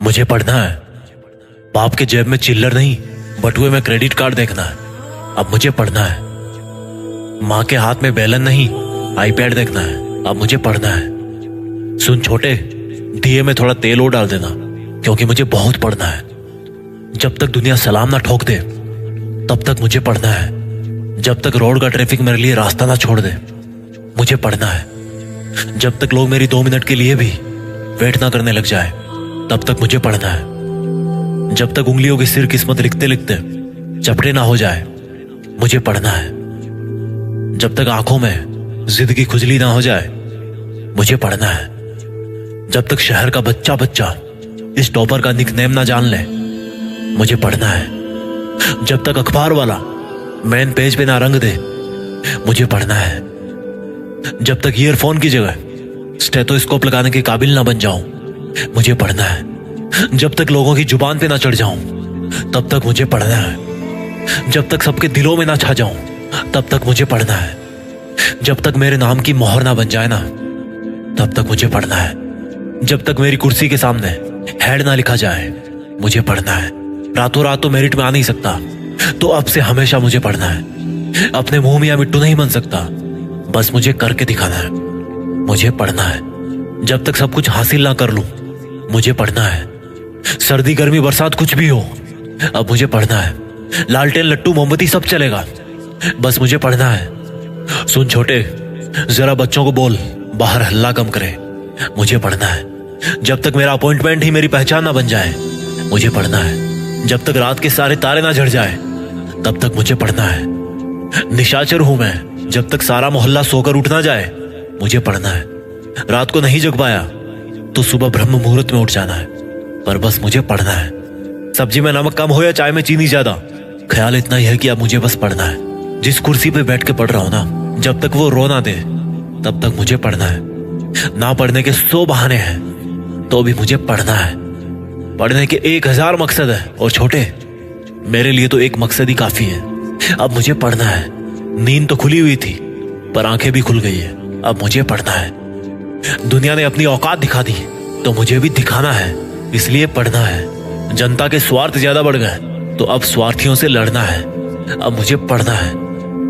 मुझे पढ़ना है। बाप के जेब में चिल्लर नहीं, बटुए में क्रेडिट कार्ड देखना है। अब मुझे पढ़ना है। माँ के हाथ में बेलन नहीं, आईपैड देखना है। अब मुझे पढ़ना है। सुन छोटे, दिए में थोड़ा तेल और डाल देना, क्योंकि मुझे बहुत पढ़ना है। जब तक दुनिया सलाम ना ठोक दे तब तक मुझे पढ़ना है। जब तक रोड का ट्रैफिक मेरे लिए रास्ता ना छोड़ दे मुझे पढ़ना है। जब तक लोग मेरी 2 मिनट के लिए भी वेट ना करने लग जाए तब तक मुझे पढ़ना है। जब तक उंगलियों की सिर किस्मत लिखते लिखते चपटे ना हो जाए मुझे पढ़ना है। जब तक आंखों में जिद की खुजली ना हो जाए मुझे पढ़ना है। जब तक शहर का बच्चा बच्चा इस टॉपर का निकनेम ना जान ले मुझे पढ़ना है। जब तक अखबार वाला मेन पेज पे ना रंग दे मुझे पढ़ना है। जब तक ईयरफोन की जगह स्टेथोस्कोप लगाने के काबिल ना बन जाऊं मुझे पढ़ना है। जब तक लोगों की जुबान पे ना चढ़ जाऊं तब तक मुझे पढ़ना है। जब तक सबके दिलों में ना छा जाऊं तब तक मुझे पढ़ना है। जब तक मेरे नाम की मोहर ना बन जाए ना तब तक मुझे पढ़ना है। जब तक मेरी कुर्सी के सामने हेड ना लिखा जाए मुझे पढ़ना है। रातों रात तो मेरिट में आ नहीं सकता, तो अब से हमेशा मुझे पढ़ना है। अपने मुंह में या मिट्टू नहीं बन सकता, बस मुझे करके दिखाना है। मुझे पढ़ना है। जब तक सब कुछ हासिल ना कर लूं मुझे पढ़ना है। सर्दी गर्मी बरसात कुछ भी हो अब मुझे पढ़ना है। लालटेन लट्टू मोमबत्ती सब चलेगा, बस मुझे पढ़ना है। सुन छोटे, जरा बच्चों को बोल बाहर हल्ला कम करे, मुझे पढ़ना है। जब तक मेरा अपॉइंटमेंट ही मेरी पहचान ना बन जाए मुझे पढ़ना है। जब तक रात के सारे तारे ना झड़ जाए तब तक मुझे पढ़ना है। निशाचर हूं मैं, जब तक सारा मोहल्ला सोकर उठ ना जाए मुझे पढ़ना है। रात को नहीं जग पाया तो सुबह ब्रह्म मुहूर्त में उठ जाना है, पर बस मुझे पढ़ना है। सब्जी में नमक कम हो या चाय में चीनी ज्यादा, ख्याल इतना ही है कि अब मुझे बस पढ़ना है। जिस कुर्सी पे बैठ के पढ़ रहा हूं ना, जब तक वो रो ना दे तब तक मुझे पढ़ना है। ना पढ़ने के 100 बहाने हैं तो भी मुझे पढ़ना है। पढ़ने के 1000 मकसद है, और छोटे मेरे लिए तो एक मकसद ही काफी है। अब मुझे पढ़ना है। नींद तो खुली हुई थी पर आंखें भी खुल गई है। अब मुझे पढ़ना है। दुनिया ने अपनी औकात दिखा दी तो मुझे भी दिखाना है, इसलिए पढ़ना है। जनता के स्वार्थ ज्यादा बढ़ गए तो अब स्वार्थियों से लड़ना है। अब मुझे पढ़ना है।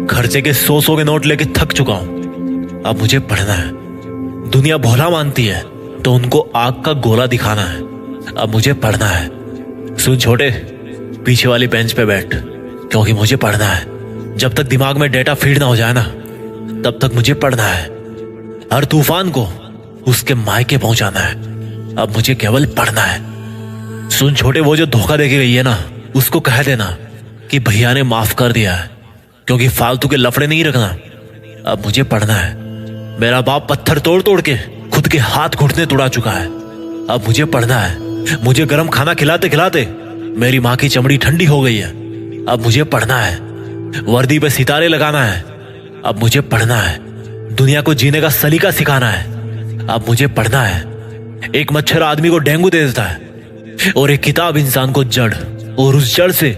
खर्चे के 100 के नोट लेके थक चुका हूं, अब मुझे पढ़ना है। दुनिया भोला मानती है तो उनको आग का गोला दिखाना है। अब मुझे पढ़ना है। सुन छोटे, पीछे वाली बेंच पे बैठ, क्योंकि मुझे पढ़ना है। जब तक दिमाग में डेटा फीड ना हो जाए ना तब तक मुझे पढ़ना है। हर तूफान को उसके मायके पहुंचाना है। अब मुझे केवल पढ़ना है। सुन छोटे, वो जो धोखा देके गई है ना, उसको कह देना कि भैया ने माफ कर दिया है, क्योंकि फालतू के लफड़े नहीं रखना। अब मुझे पढ़ना है। मेरा बाप पत्थर तोड़ तोड़ के खुद के हाथ घुटने तोड़ा चुका है। अब मुझे पढ़ना है। मुझे गर्म खाना खिलाते खिलाते मेरी माँ की चमड़ी ठंडी हो गई है। अब मुझे पढ़ना है। वर्दी पे सितारे लगाना है। अब मुझे पढ़ना है। दुनिया को जीने का सलीका सिखाना है। अब मुझे पढ़ना है। एक मच्छर आदमी को डेंगू दे देता है और एक किताब इंसान को जड़, और उस जड़ से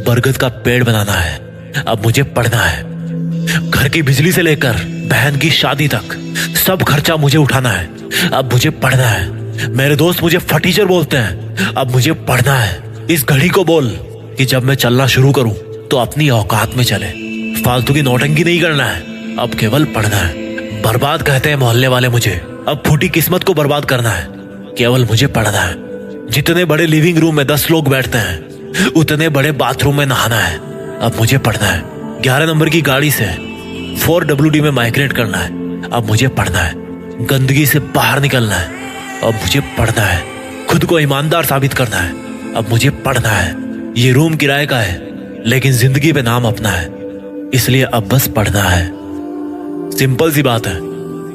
बरगद का पेड़ बनाना है। अब मुझे पढ़ना है। घर की बिजली से लेकर बहन की शादी तक सब खर्चा मुझे उठाना है। अब मुझे पढ़ना है। मेरे दोस्त मुझे फटीचर बोलते हैं, अब मुझे पढ़ना है। इस घड़ी को बोल कि जब मैं चलना शुरू करूं तो अपनी औकात में चले। फालतू की नौटंकी नहीं करना है, अब केवल पढ़ना है। बर्बाद कहते हैं मोहल्ले वाले मुझे, अब फूटी किस्मत को बर्बाद करना है। केवल मुझे पढ़ना है। जितने बड़े लिविंग रूम में 10 लोग बैठते हैं उतने बड़े बाथरूम में नहाना है। अब मुझे पढ़ना है। 11 नंबर की गाड़ी से 4WD में माइग्रेट करना है। अब मुझे पढ़ना है। गंदगी से बाहर निकलना है। अब मुझे पढ़ना है। खुद को ईमानदार साबित करना है। अब मुझे पढ़ना है। ये रूम किराए का है, लेकिन जिंदगी पे नाम अपना है, इसलिए अब बस पढ़ना है। सिंपल सी बात है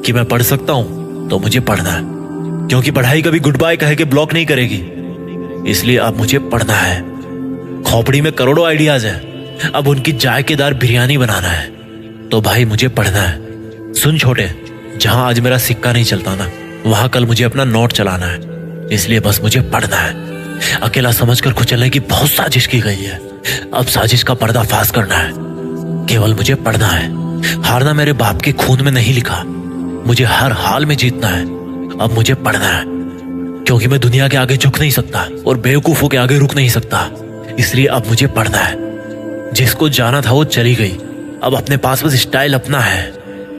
कि मैं पढ़ सकता हूं तो मुझे पढ़ना है, क्योंकि पढ़ाई कभी गुड बाय कह के ब्लॉक नहीं करेगी। इसलिए अब मुझे पढ़ना है। खोपड़ी में करोड़ों आइडियाज है, अब उनकी जायकेदार बिरयानी बनाना है, तो भाई मुझे पढ़ना है। सुन छोटे, जहां आज मेरा सिक्का नहीं चलता ना, वहां कल मुझे अपना नोट चलाना है, इसलिए बस मुझे पढ़ना है। अकेला समझकर कुचलने की बहुत साजिश की गई है, अब साजिश का पर्दाफाश करना है। केवल मुझे पढ़ना है। हारना मेरे बाप के खून में नहीं लिखा, मुझे हर हाल में जीतना है। अब मुझे पढ़ना है। क्योंकि मैं दुनिया के आगे झुक नहीं सकता और बेवकूफों के आगे रुक नहीं सकता। इसलिए अब मुझे पढ़ना है। जिसको जाना था वो चली गई, अब अपने पास बस स्टाइल अपना है।